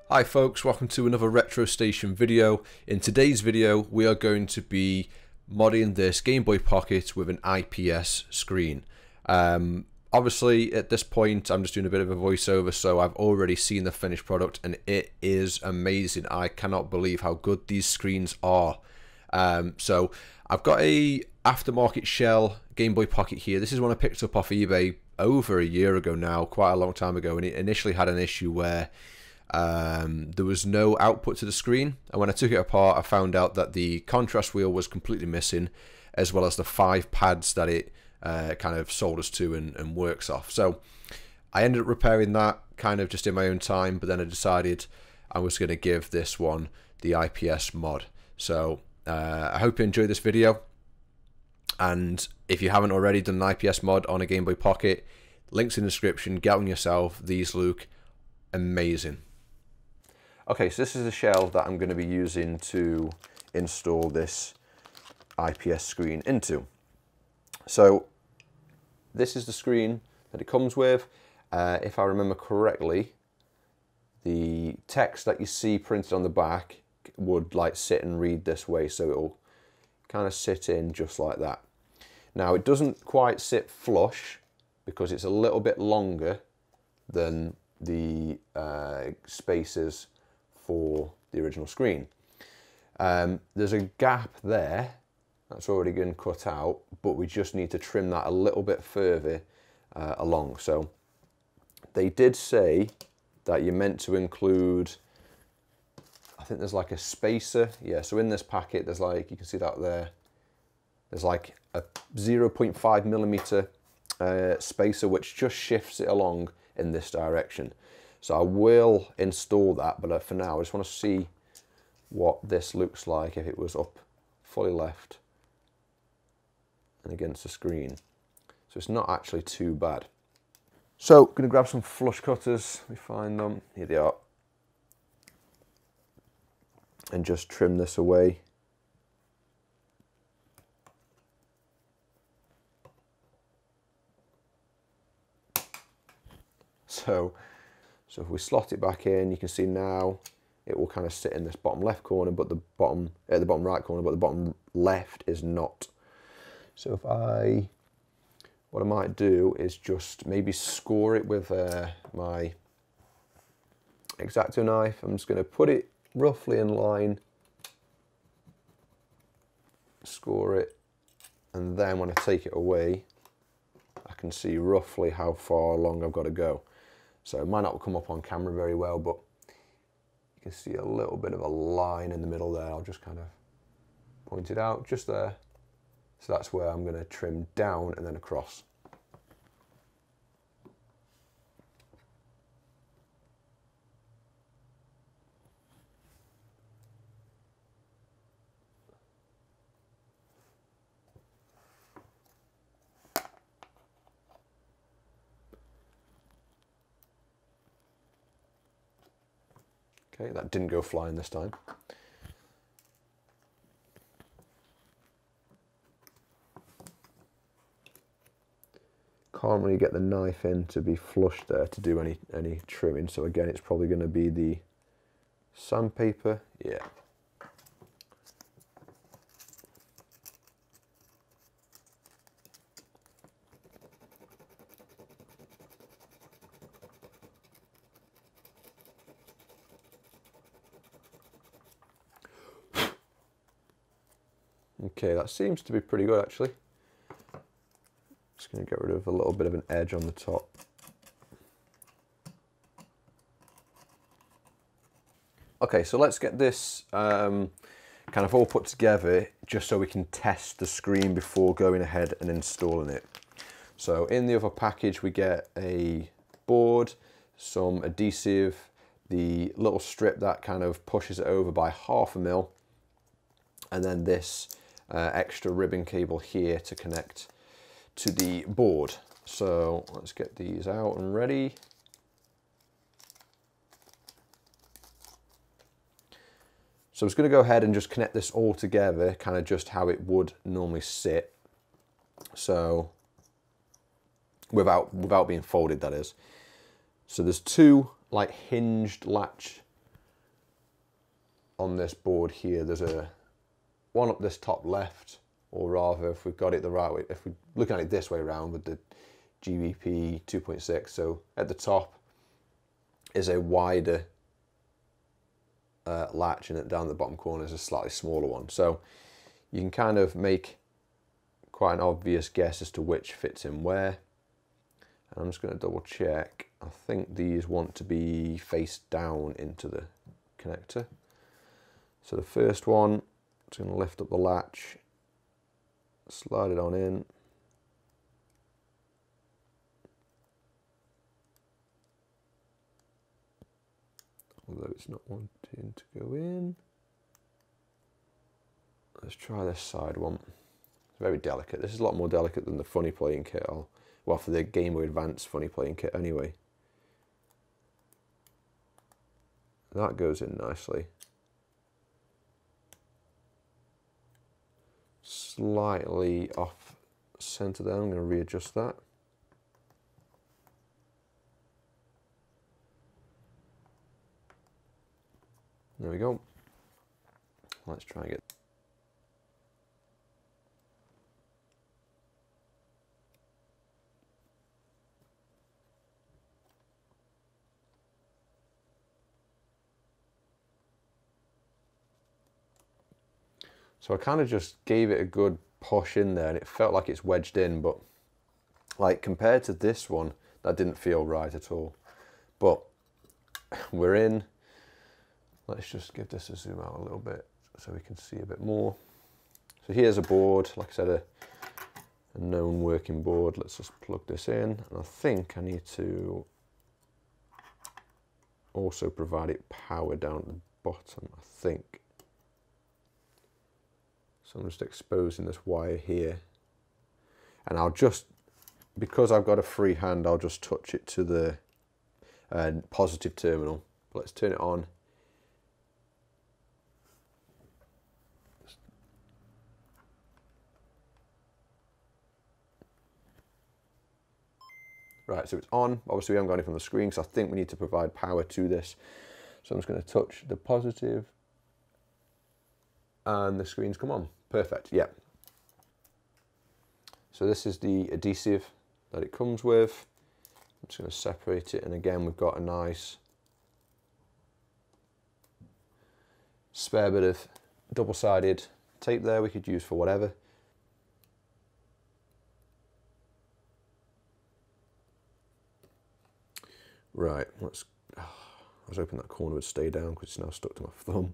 Hi folks, welcome to another Retro Station video. In today's video we are going to be modding this Game Boy Pocket with an IPS screen. Obviously at this point I'm just doing a bit of a voiceover, so I've already seen the finished product and it is amazing. I cannot believe how good these screens are. So I've got a aftermarket shell Game Boy Pocket here. This is one I picked up off eBay over a year ago now, quite a long time ago, and it initially had an issue where there was no output to the screen, and when I took it apart I found out that the contrast wheel was completely missing, as well as the 5 pads that it kind of solders to and works off. So I ended up repairing that kind of just in my own time, but then I decided I was going to give this one the IPS mod. So I hope you enjoyed this video, and if you haven't already done an IPS mod on a Game Boy Pocket, links in the description, get on yourself. These look amazing. Okay, so this is the shell that I'm going to be using to install this IPS screen into. So this is the screen that it comes with. If I remember correctly, the text that you see printed on the back would like sit and read this way, so it'll kind of sit in just like that. Now it doesn't quite sit flush because it's a little bit longer than the spaces for the original screen. There's a gap there that's already been cut out, but we just need to trim that a little bit further along. So they did say that you're meant to include, I think there's like a spacer. Yeah, so in this packet there's like, you can see that there, there's like a 0.5 millimeter spacer which just shifts it along in this direction. So I will install that, but for now I just want to see what this looks like if it was up fully left and against the screen. So it's not actually too bad. So I'm going to grab some flush cutters, we find them, here they are, and just trim this away. So if we slot it back in, you can see now it will kind of sit in this bottom left corner, but the bottom right corner, but the bottom left is not. So what I might do is just maybe score it with my X-Acto knife. I'm just going to put it roughly in line, score it, and then when I take it away, I can see roughly how far along I've got to go. So it might not come up on camera very well, but you can see a little bit of a line in the middle there. I'll just kind of point it out just there. So that's where I'm going to trim down and then across. Okay, that didn't go flying this time. Can't really get the knife in to be flush there to do any trimming, so again it's probably going to be the sandpaper. Yeah. Okay, that seems to be pretty good actually. Just going to get rid of a little bit of an edge on the top. Okay, so let's get this kind of all put together just so we can test the screen before going ahead and installing it. So in the other package we get a board, some adhesive, the little strip that kind of pushes it over by 1/2 mil, and then this extra ribbon cable here to connect to the board. So let's get these out and ready. So I'm just going to go ahead and just connect this all together, kind of just how it would normally sit. So without being folded, that is. So there's 2 like hinged latch on this board here, there's one up this top left, or rather, if we've got it the right way, if we look at it this way around with the GBP 2.6, so at the top is a wider latch, and down the bottom corner is a slightly smaller one. So you can kind of make quite an obvious guess as to which fits in where. And I'm just going to double check. I think these want to be face down into the connector. So the first one, it's going to lift up the latch, slide it on in. Although it's not wanting to go in. Let's try this side one. It's very delicate. This is a lot more delicate than the funny playing kit. Well, for the Game Boy Advance funny playing kit anyway. That goes in nicely. Slightly off center there. I'm going to readjust that. There we go. Let's try and get. So I kind of just gave it a good push in there, and it felt like it's wedged in, but like compared to this one, that didn't feel right at all. But we're in. Let's just give this a zoom out a little bit so we can see a bit more. So here's a board, like I said, a known working board. Let's just plug this in, and I think I need to also provide it power down at the bottom, I think. So I'm just exposing this wire here, and I'll just, because I've got a free hand, I'll just touch it to the positive terminal. But let's turn it on. Right, so it's on. Obviously we haven't got anything on the screen, so I think we need to provide power to this. So I'm just going to touch the positive, and the screen's come on. Perfect, yeah. So this is the adhesive that it comes with. I'm just going to separate it, and again we've got a nice spare bit of double-sided tape there we could use for whatever. Right, I was hoping that corner would stay down because it's now stuck to my thumb.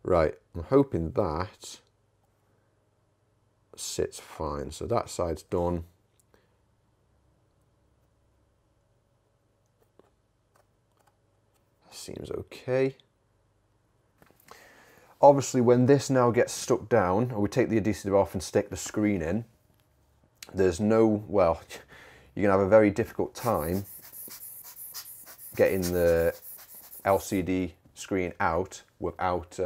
Right, I'm hoping that sits fine. So that side's done. That seems okay. Obviously, when this now gets stuck down, or we take the adhesive off and stick the screen in, there's no, well, you're gonna have a very difficult time getting the LCD screen out without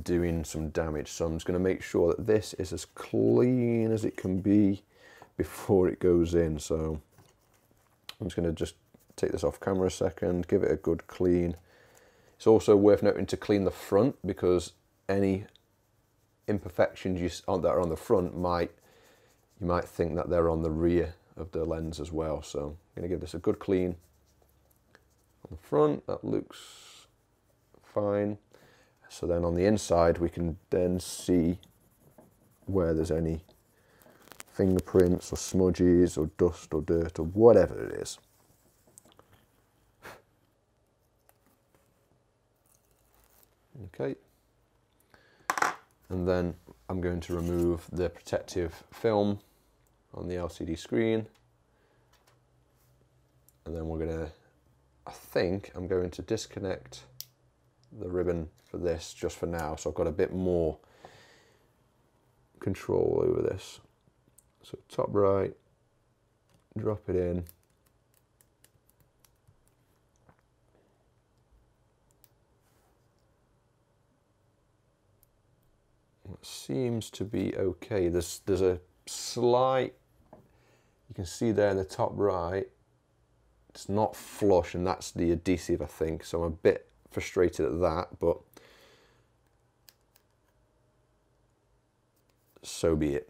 doing some damage. So I'm just going to make sure that this is as clean as it can be before it goes in. So I'm just going to just take this off camera a second, give it a good clean. It's also worth noting to clean the front, because any imperfections that are on the front you might think that they're on the rear of the lens as well. So I'm going to give this a good clean on the front. That looks fine. So then on the inside we can then see where there's any fingerprints or smudges or dust or dirt or whatever it is. Okay, and then I'm going to remove the protective film on the LCD screen, and then I think I'm going to disconnect the ribbon for this just for now, so I've got a bit more control over this. So top right, drop it in. It seems to be okay. There's a slight, you can see there in the top right, it's not flush, and that's the adhesive, I think. So I'm a bit frustrated at that, but so be it.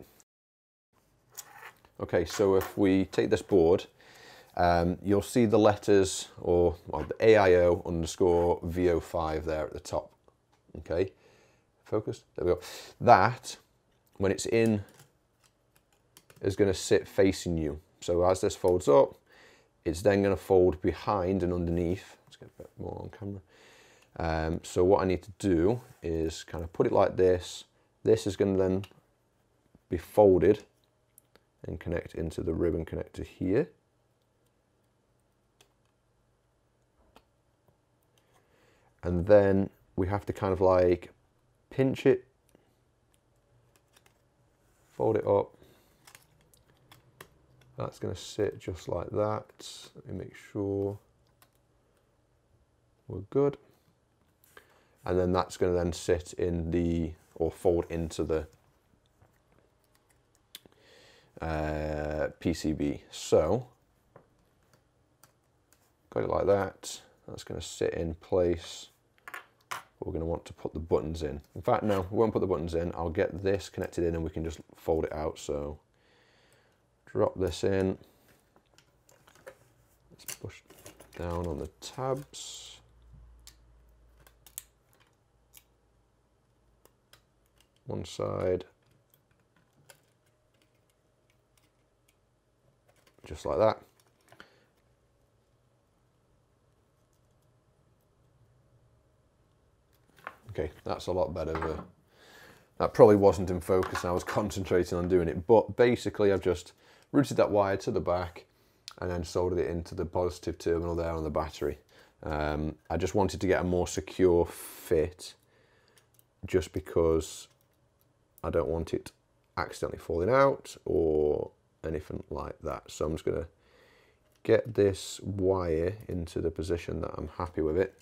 Okay, so if we take this board, you'll see the letters, or well, the AIO underscore VO5 there at the top. Okay, focus, there we go. That, when it's in, is going to sit facing you. So as this folds up, it's then going to fold behind and underneath. Let's get a bit more on camera. So what I need to do is kind of put it like this. This is going to then be folded and connect into the ribbon connector here. And then we have to kind of like pinch it, fold it up. That's going to sit just like that. Let me make sure we're good. And then that's going to then sit in the, or fold into the PCB. So, got it like that. That's going to sit in place. We're going to want to put the buttons in. In fact, no, we won't put the buttons in. I'll get this connected in and we can just fold it out. So, drop this in. Let's push down on the tabs. One side. Just like that. Okay, that's a lot better. That probably wasn't in focus, I was concentrating on doing it, but basically I've just routed that wire to the back and then soldered it into the positive terminal there on the battery. I just wanted to get a more secure fit, just because I don't want it accidentally falling out or anything like that. So I'm just going to get this wire into the position that I'm happy with it,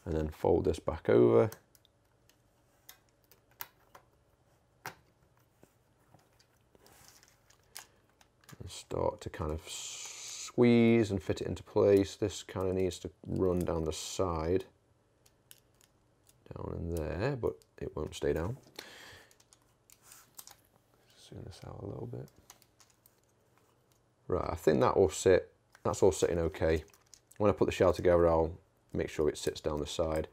and then fold this back over. And start to kind of squeeze and fit it into place. This kind of needs to run down the side, down in there, but it won't stay down. Zoom this out a little bit. Right, I think that will sit, that's all sitting okay. When I put the shell together, I'll make sure it sits down the side.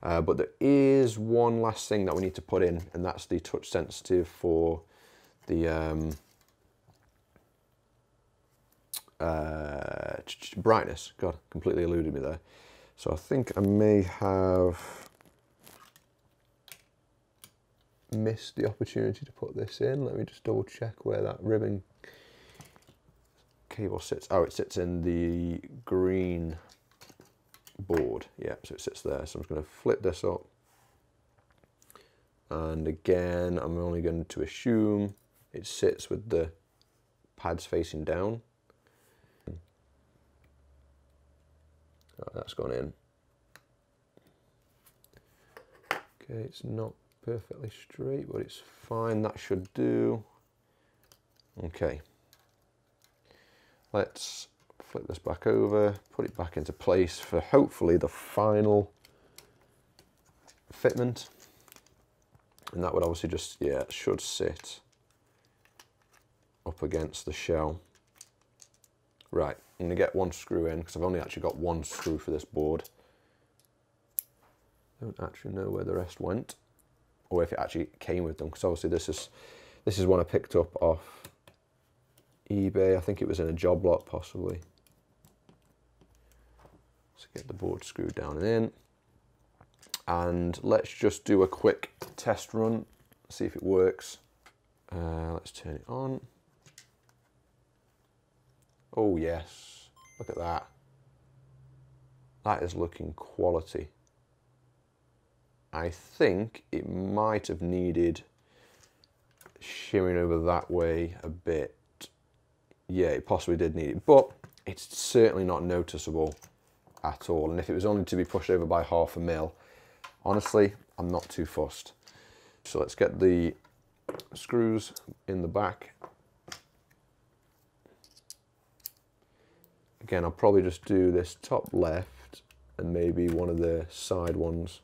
But there is one last thing that we need to put in, and that's the touch sensitive for the brightness. God, completely eluded me there. So I think I may have missed the opportunity to put this in. Let me just double check where that ribbon cable sits. Oh, it sits in the green board. Yeah, so it sits there. So I'm just going to flip this up, and again I'm only going to assume it sits with the pads facing down. Right, that's gone in. Okay, it's not perfectly straight, but it's fine. That should do. Okay, let's flip this back over, put it back into place for hopefully the final fitment. And that would obviously just, yeah, it should sit up against the shell. Right, I'm going to get one screw in, because I've only actually got one screw for this board. I don't actually know where the rest went, or if it actually came with them, because obviously this is one I picked up off eBay. I think it was in a job lot possibly. Let's get the board screwed down and in, and let's just do a quick test run, see if it works. Let's turn it on. Oh yes, look at that. That is looking quality. I think it might have needed shimmering over that way a bit. Yeah, it possibly did need it, but it's certainly not noticeable at all. And if it was only to be pushed over by 1/2 mil, honestly, I'm not too fussed. So let's get the screws in the back. Again, I'll probably just do this top left and maybe one of the side ones.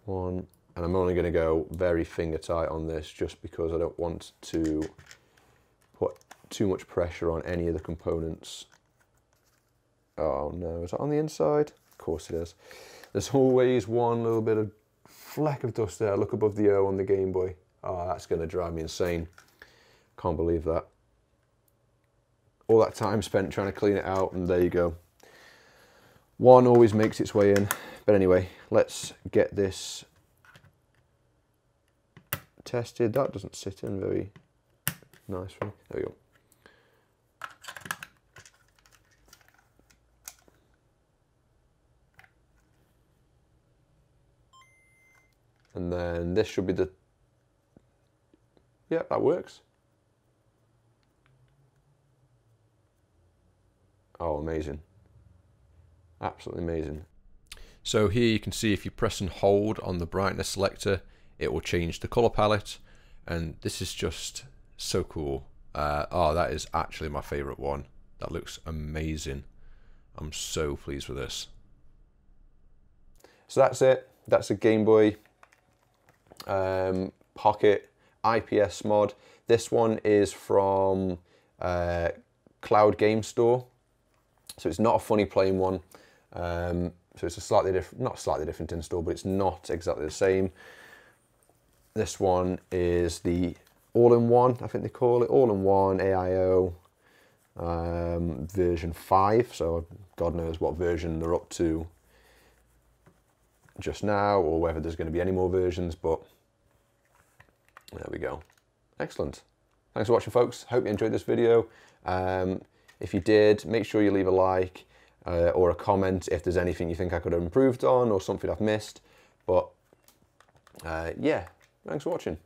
One, and I'm only going to go very finger tight on this just because I don't want to put too much pressure on any of the components. Oh no, is that on the inside? Of course it is. There's always one little bit of fleck of dust there. Look above the O on the Game Boy. Oh, that's going to drive me insane. Can't believe that. All that time spent trying to clean it out, and there you go. One always makes its way in. But anyway, let's get this tested. That doesn't sit in very nice for me. There we go. And then this should be the, yeah, that works. Oh, amazing. Absolutely amazing. So here you can see if you press and hold on the brightness selector, it will change the color palette. And this is just so cool. Oh, that is actually my favorite one. That looks amazing. I'm so pleased with this. So that's it. That's a Game Boy Pocket IPS mod. This one is from Cloud Game Store. So it's not a funny playing one. So it's a slightly different, not slightly different install, but it's not exactly the same. This one is the all-in-one, I think they call it, all-in-one AIO version 5. So God knows what version they're up to just now, or whether there's going to be any more versions, but there we go. Excellent. Thanks for watching, folks. Hope you enjoyed this video. If you did, make sure you leave a like or a comment if there's anything you think I could have improved on or something I've missed. But yeah, thanks for watching.